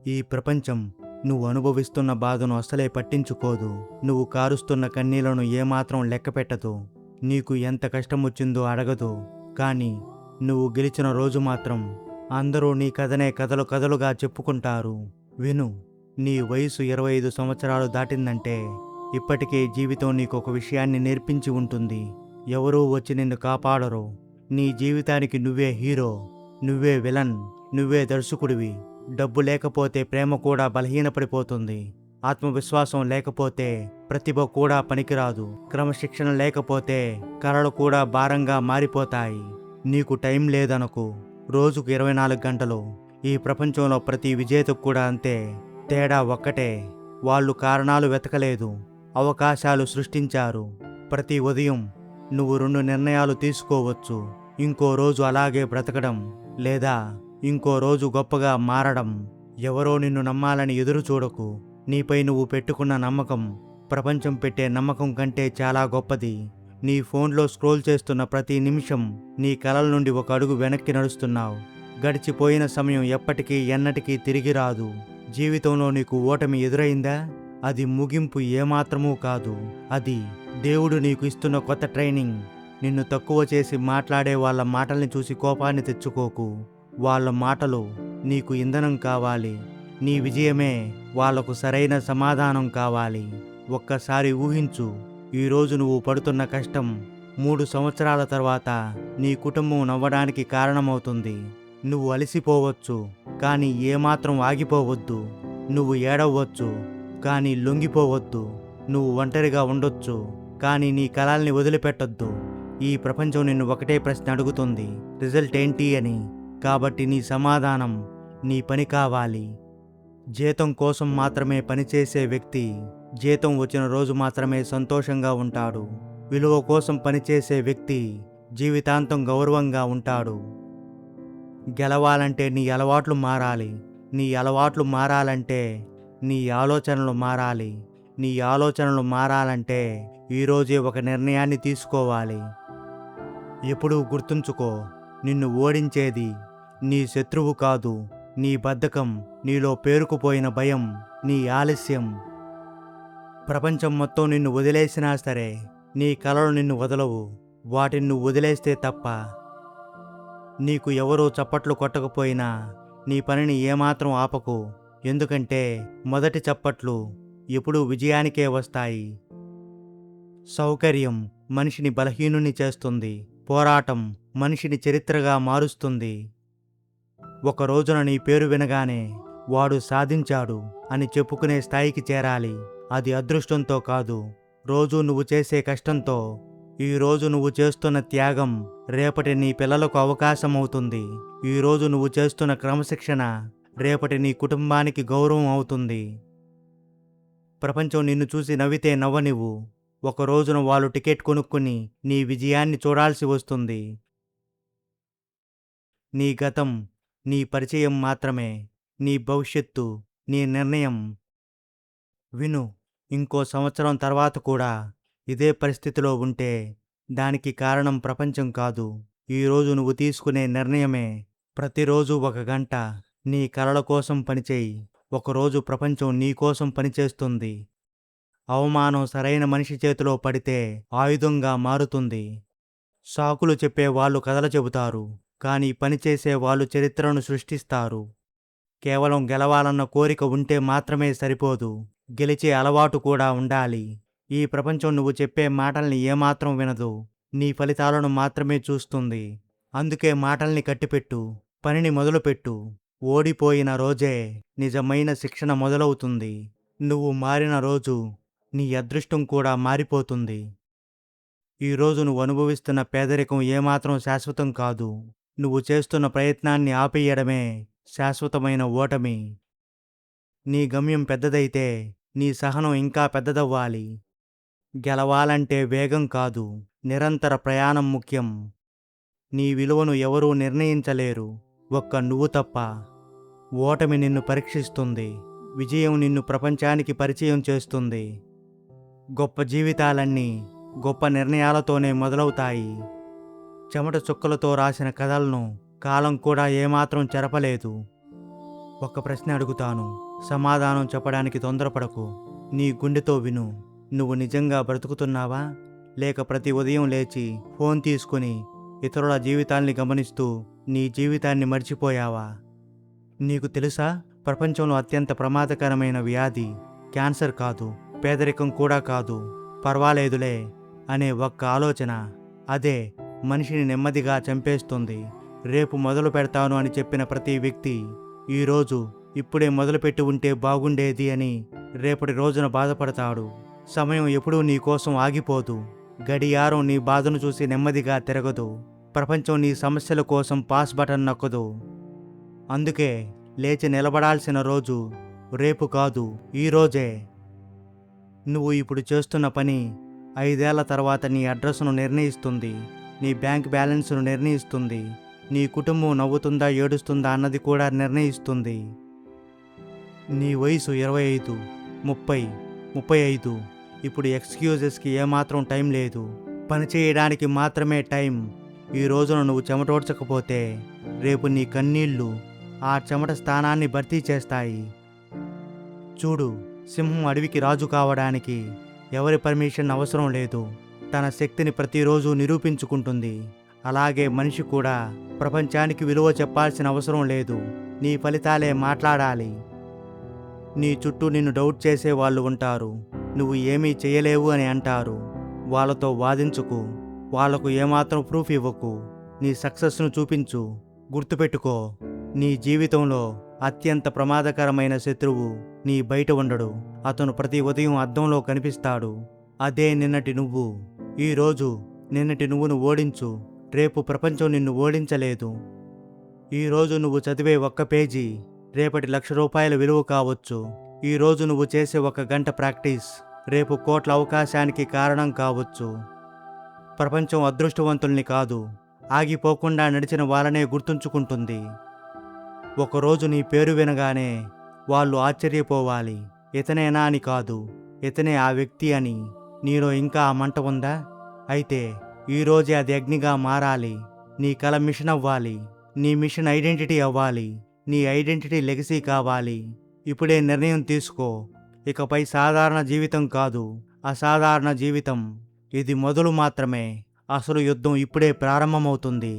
ఈ ప్రపంచం నువ్వు అనుభవిస్తున్న బాధను అసలే పట్టించుకోదు. నువ్వు కారుస్తున్న కన్నీళ్లను ఏమాత్రం లెక్కపెట్టదు. నీకు ఎంత కష్టమొచ్చిందో అడగదు. కానీ నువ్వు గెలిచిన రోజు మాత్రం అందరూ నీ కథనే కథలు కథలుగా చెప్పుకుంటారు. విను, నీ వయసు 25 సంవత్సరాలు దాటిందంటే ఇప్పటికే జీవితం నీకొక విషయాన్ని నేర్పించి ఉంటుంది. ఎవరూ వచ్చి నిన్ను కాపాడరు. నీ జీవితానికి నువ్వే హీరో, నువ్వే విలన్, నువ్వే దర్శకుడివి. డబ్బు లేకపోతే ప్రేమ కూడా బలహీనపడిపోతుంది. ఆత్మవిశ్వాసం లేకపోతే ప్రతిభ కూడా పనికిరాదు. క్రమశిక్షణ లేకపోతే కలలు కూడా భారంగా మారిపోతాయి. నీకు టైం లేదనుకు, రోజుకు 24 గంటలు. ఈ ప్రపంచంలో ప్రతి విజేతకు కూడా అంతే. తేడా ఒక్కటే, వాళ్ళు కారణాలు వెతకలేదు, అవకాశాలు సృష్టించారు. ప్రతి ఉదయం నువ్వు 2 నిర్ణయాలు తీసుకోవచ్చు. ఇంకో రోజు అలాగే బ్రతకడం, లేదా ఇంకో రోజు గొప్పగా మారడం. ఎవరో నిన్ను నమ్మాలని ఎదురు చూడకు. నీపై నువ్వు పెట్టుకున్న నమ్మకం ప్రపంచం పెట్టే నమ్మకం కంటే చాలా గొప్పది. నీ ఫోన్లో స్క్రోల్ చేస్తున్న ప్రతి నిమిషం నీ కలల నుండి ఒక అడుగు వెనక్కి నడుస్తున్నావు. గడిచిపోయిన సమయం ఎప్పటికీ ఎన్నటికీ తిరిగి రాదు. జీవితంలో నీకు ఓటమి ఎదురైందా? అది ముగింపు ఏమాత్రమూ కాదు. అది దేవుడు నీకు ఇస్తున్న కొత్త ట్రైనింగ్. నిన్ను తక్కువ చేసి మాట్లాడే వాళ్ళ మాటల్ని చూసి కోపాన్ని తెచ్చుకోకు. వాళ్ళ మాటలు నీకు ఇంధనం కావాలి. నీ విజయమే వాళ్లకు సరైన సమాధానం కావాలి. ఒక్కసారి ఊహించు, ఈరోజు నువ్వు పడుతున్న కష్టం 3 సంవత్సరాల తర్వాత నీ కుటుంబం నవ్వడానికి కారణమవుతుంది. నువ్వు అలసిపోవచ్చు, కానీ ఏమాత్రం ఆగిపోవద్దు. నువ్వు ఏడవచ్చు, కానీ లొంగిపోవద్దు. నువ్వు ఒంటరిగా ఉండొచ్చు, కానీ నీ కలల్ని వదిలిపెట్టొద్దు. ఈ ప్రపంచం నిన్ను ఒకటే ప్రశ్న అడుగుతుంది, రిజల్ట్ ఏంటి అని. కాబట్టి నీ సమాధానం నీ పని కావాలి. జీతం కోసం మాత్రమే పనిచేసే వ్యక్తి జీతం వచ్చిన రోజు మాత్రమే సంతోషంగా ఉంటాడు. విలువ కోసం పనిచేసే వ్యక్తి జీవితాంతం గౌరవంగా ఉంటాడు. గెలవాలంటే నీ అలవాట్లు మారాలి. నీ అలవాట్లు మారాలంటే నీ ఆలోచనలు మారాలి. నీ ఆలోచనలు మారాలంటే ఈరోజే ఒక నిర్ణయాన్ని తీసుకోవాలి. ఎప్పుడూ గుర్తుంచుకో, నిన్ను ఓడించేది నీ శత్రువు కాదు, నీ బద్ధకం, నీలో పేరుకుపోయిన భయం, నీ ఆలస్యం. ప్రపంచం మొత్తం నిన్ను వదిలేసినా సరే నీ కలలు నిన్ను వదలవు. వాటిని నువ్వు వదిలేస్తే తప్ప. నీకు ఎవరూ చప్పట్లు కొట్టకపోయినా నీ పనిని ఏమాత్రం ఆపకు. ఎందుకంటే మొదటి చప్పట్లు ఎప్పుడూ విజయానికే వస్తాయి. సౌకర్యం మనిషిని బలహీనుని చేస్తుంది. పోరాటం మనిషిని చరిత్రగా మారుస్తుంది. ఒక రోజున నీ పేరు వినగానే వాడు సాధించాడు అని చెప్పుకునే స్థాయికి చేరాలి. అది అదృష్టంతో కాదు, రోజు నువ్వు చేసే కష్టంతో. ఈరోజు నువ్వు చేస్తున్న త్యాగం రేపటి నీ పిల్లలకు అవకాశం అవుతుంది. ఈరోజు నువ్వు చేస్తున్న క్రమశిక్షణ రేపటి నీ కుటుంబానికి గౌరవం అవుతుంది. ప్రపంచం నిన్ను చూసి నవ్వితే నవ్వనివ్వు. ఒక రోజున వాళ్ళు టికెట్ కొనుక్కుని నీ విజయాన్ని చూడాల్సి వస్తుంది. నీ గతం నీ పరిచయం మాత్రమే, నీ భవిష్యత్తు నీ నిర్ణయం. విను, ఇంకో సంవత్సరం తర్వాత కూడా ఇదే పరిస్థితిలో ఉంటే దానికి కారణం ప్రపంచం కాదు, ఈరోజు నువ్వు తీసుకునే నిర్ణయమే. ప్రతిరోజు 1 గంట నీ కలల కోసం పనిచేయి. ఒకరోజు ప్రపంచం నీ కోసం పనిచేస్తుంది. అవమానం సరైన మనిషి చేతిలో పడితే ఆయుధంగా మారుతుంది. సాకులు చెప్పే వాళ్ళు కథలు చెబుతారు, కానీ పనిచేసే వాళ్ళు చరిత్రను సృష్టిస్తారు. కేవలం గెలవాలన్న కోరిక ఉంటే మాత్రమే సరిపోదు, గెలిచే అలవాటు కూడా ఉండాలి. ఈ ప్రపంచం నువ్వు చెప్పే మాటల్ని ఏమాత్రం వినదు, నీ ఫలితాలను మాత్రమే చూస్తుంది. అందుకే మాటల్ని కట్టిపెట్టు, పనిని మొదలుపెట్టు. ఓడిపోయిన రోజే నిజమైన శిక్షణ మొదలవుతుంది. నువ్వు మారిన రోజు నీ అదృష్టం కూడా మారిపోతుంది. ఈరోజు నువ్వు అనుభవిస్తున్న పేదరికం ఏమాత్రం శాశ్వతం కాదు. నువ్వు చేస్తున్న ప్రయత్నాన్ని ఆపేయడమే శాశ్వతమైన ఓటమి. నీ గమ్యం పెద్దదైతే నీ సహనం ఇంకా పెద్దదవ్వాలి. గెలవాలంటే వేగం కాదు, నిరంతర ప్రయాణం ముఖ్యం. నీ విలువను ఎవరూ నిర్ణయించలేరు, ఒక్క నువ్వు తప్ప. ఓటమి నిన్ను పరీక్షిస్తుంది, విజయం నిన్ను ప్రపంచానికి పరిచయం చేస్తుంది. గొప్ప జీవితాలన్నీ గొప్ప నిర్ణయాలతోనే మొదలవుతాయి. చెమట చుక్కలతో రాసిన కథలను కాలం కూడా ఏమాత్రం చెరపలేదు. ఒక ప్రశ్న అడుగుతాను, సమాధానం చెప్పడానికి తొందరపడకు. నీ గుండెతో విను. నువ్వు నిజంగా బ్రతుకుతున్నావా, లేక ప్రతి ఉదయం లేచి ఫోన్ తీసుకుని ఇతరుల జీవితాల్ని గమనిస్తూ నీ జీవితాన్ని మర్చిపోయావా? నీకు తెలుసా, ప్రపంచంలో అత్యంత ప్రమాదకరమైన వ్యాధి క్యాన్సర్ కాదు, పేదరికం కూడా కాదు, పర్వాలేదులే అనే ఒక్క ఆలోచన. అదే మనిషిని నెమ్మదిగా చంపేస్తుంది. రేపు మొదలు పెడతాను అని చెప్పిన ప్రతి వ్యక్తి ఈరోజు ఇప్పుడే మొదలుపెట్టి ఉంటే బాగుండేది అని రేపటి రోజున బాధపడతాడు. సమయం ఎప్పుడూ నీ కోసం ఆగిపోదు. గడియారం నీ బాధను చూసి నెమ్మదిగా తిరగదు. ప్రపంచం నీ సమస్యల కోసం పాస్ బటన్ నొక్కదు. అందుకే లేచి నిలబడాల్సిన రోజు రేపు కాదు, ఈరోజే. నువ్వు ఇప్పుడు చేస్తున్న పని 5 ఏళ్ల తర్వాత నీ అడ్రస్ను నిర్ణయిస్తుంది, నీ బ్యాంక్ బ్యాలెన్స్ను నిర్ణయిస్తుంది, నీ కుటుంబం నవ్వుతుందా ఏడుస్తుందా అన్నది కూడా నిర్ణయిస్తుంది. నీ వయసు 25, 30, 35. ఇప్పుడు ఎక్స్క్యూజెస్కి ఏమాత్రం టైం లేదు. పని చేయడానికి మాత్రమే టైం. ఈ రోజున నువ్వు చెమటోడ్చకపోతే రేపు నీ కన్నీళ్లు ఆ చెమట స్థానాన్ని భర్తీ చేస్తాయి. చూడు, సింహం అడవికి రాజు కావడానికి ఎవరి పర్మిషన్ అవసరం లేదు. తన శక్తిని ప్రతిరోజు నిరూపించుకుంటుంది. అలాగే మనిషి కూడా ప్రపంచానికి విలువ చెప్పాల్సిన అవసరం లేదు. నీ ఫలితాలే మాట్లాడాలి. నీ చుట్టూ నిన్ను డౌట్ చేసే వాళ్ళు ఉంటారు. నువ్వు ఏమీ చేయలేవు అని అంటారు. వాళ్ళతో వాదించుకు. వాళ్లకు ఏమాత్రం ప్రూఫ్ ఇవ్వకు. నీ సక్సెస్ను చూపించు. గుర్తుపెట్టుకో, నీ జీవితంలో అత్యంత ప్రమాదకరమైన శత్రువు నీ బయట ఉండడు. అతను ప్రతి ఉదయం అద్దంలో కనిపిస్తాడు. అదే నిన్నటి నువ్వు. ఈరోజు నిన్నటి నువ్వును ఓడించు. రేపు ప్రపంచం నిన్ను ఓడించలేదు. ఈరోజు నువ్వు చదివే ఒక్క పేజీ రేపటి ₹1,00,000 విలువ కావచ్చు. ఈరోజు నువ్వు చేసే 1 గంట ప్రాక్టీస్ రేపు కోట్ల అవకాశానికి కారణం కావచ్చు. ప్రపంచం అదృష్టవంతుల్ని కాదు, ఆగిపోకుండా నడిచిన వాళ్ళనే గుర్తుంచుకుంటుంది. ఒకరోజు నీ పేరు వినగానే వాళ్ళు ఆశ్చర్యపోవాలి. ఇతనేనా అని కాదు, ఇతనే ఆ వ్యక్తి అని. నీలో ఇంకా ఆ మంట ఉందా? అయితే ఈరోజే అది అగ్నిగా మారాలి. నీ కల మిషన్ అవ్వాలి. నీ మిషన్ ఐడెంటిటీ అవ్వాలి. నీ ఐడెంటిటీ లెగసీ కావాలి. ఇప్పుడే నిర్ణయం తీసుకో. ఇకపై సాధారణ జీవితం కాదు, అసాధారణ జీవితం. ఇది మొదలు మాత్రమే. అసలు యుద్ధం ఇప్పుడే ప్రారంభమవుతుంది.